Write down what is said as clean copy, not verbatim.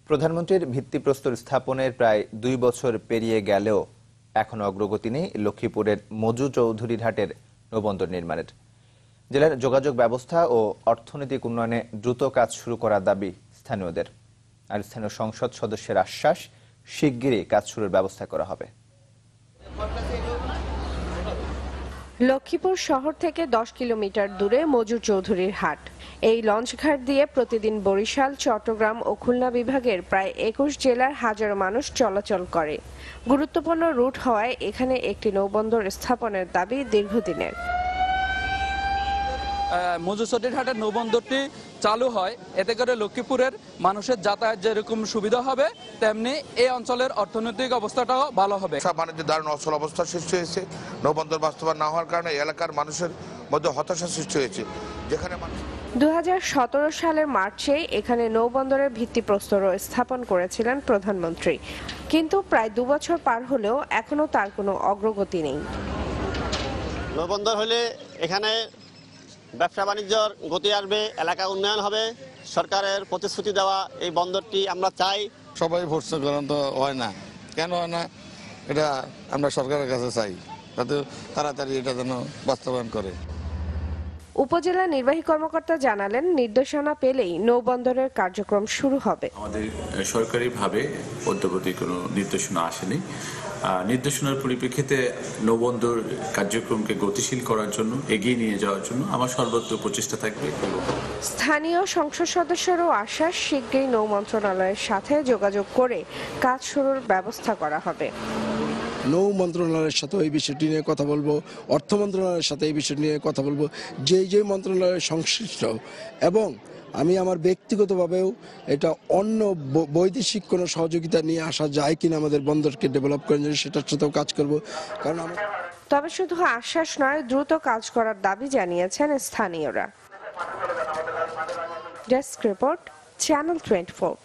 প্রধানমন্ত্রীর ভিত্তিপ্রস্তর স্থাপনের প্রায় ২ বছর পেরিয়ে গেলেও এখনো অগ্রগতি নেই লক্ষ্মীপুরের মজু চৌধুরীরহাটের নৌবন্দর নির্মাণের। জেলার যোগাযোগ ব্যবস্থা ও অর্থনৈতিক উন্নয়নে দ্রুত কাজ শুরু করার দাবি স্থানীয়দের। আর স্থানীয় সংসদ সদস্যের আশ্বাস, শিগগিরই কাজ শুরুর ব্যবস্থা করা হবে। লক্ষ্মীপুর শহর থেকে 10 কিলোমিটার দূরে মজু চৌধুরীর হাট। এই লঞ্চঘাট দিয়ে প্রতিদিন বরিশাল, চট্টগ্রাম ও খুলনা বিভাগের প্রায় 21 জেলার হাজারো মানুষ চলাচল করে। গুরুত্বপূর্ণ রুট হওয়ায় এখানে একটি নৌবন্দর স্থাপনের দাবি দীর্ঘদিনের। মজু চৌধুরীরহাটের নৌবন্দরটি চালু হয়, এতে করে লক্ষ্মীপুরের মানুষের যাতায়াত যেরকম সুবিধা হবে, তেমনি এই অঞ্চলের অর্থনৈতিক অবস্থাটাও ভালো হবে। বাণিজ্যের দারুণ অচল অবস্থা সৃষ্টি হয়েছে। নৌবন্দর বাস্তবায়ন না হওয়ার কারণে এলাকার মানুষের মধ্যে হতাশা সৃষ্টি হয়েছে। যেখানে 2017 সালের মার্চে এখানে নৌবন্দরের ভিত্তিপ্রস্তরও স্থাপন করেছিলেন প্রধানমন্ত্রী, কিন্তু প্রায় 2 বছর পার হলেও এখনো তার কোনো অগ্রগতি নেই। নৌবন্দর হলে এখানে ব্যবসা বাণিজ্যর গতি আসবে, এলাকা উন্নয়ন হবে। সরকারের প্রতিশ্রুতি দেওয়া এই বন্দরটি আমরা চাই। সবাই ভরসা করেন তো হয় না, কেন হয় না এটা আমরা সরকারের কাছে চাই, যাতে তাড়াতাড়ি এটা যেন বাস্তবায়ন করে। উপজেলা নির্বাহী কর্মকর্তা জানালেন, নির্দেশনা পেলেই নৌবন্দরের কার্যক্রম শুরু হবে। আমাদের সরকারিভাবে অদ্যাবধি কোনো নির্দেশনা আসেনি। নির্দেশনার পরিপ্রেক্ষিতে নৌবন্দর কার্যক্রমকে গতিশীল করার জন্য, এগিয়ে নিয়ে যাওয়ার জন্য আমার সর্বোচ্চ প্রচেষ্টা থাকবে। স্থানীয় সংসদ সদস্যেরও আশ্বাস, শীঘ্রই নৌ মন্ত্রণালয়ের সাথে যোগাযোগ করে কাজ শুরুর ব্যবস্থা করা হবে। নৌ মন্ত্রণালয়ের সাথে এই বিষয়টি নিয়ে কথা বলবো, অর্থ মন্ত্রণালয়ের সাথে এই বিষয়টি নিয়ে কথা বলবো, যে মন্ত্রণালয় সংশ্লিষ্ট, এবং আমি আমার ব্যক্তিগতভাবেও এটা অন্য বৈদেশিক কোনো সহযোগিতা নিয়ে আসা যায় কিনা আমাদের বন্দরকে ডেভেলপ করার জন্য, সেটার সাথেও কাজ করব। কারণ তবে শুধু আশ্বাস নয়, দ্রুত কাজ করার দাবি জানিয়েছেন স্থানীয়রা। Desk report, channel 24।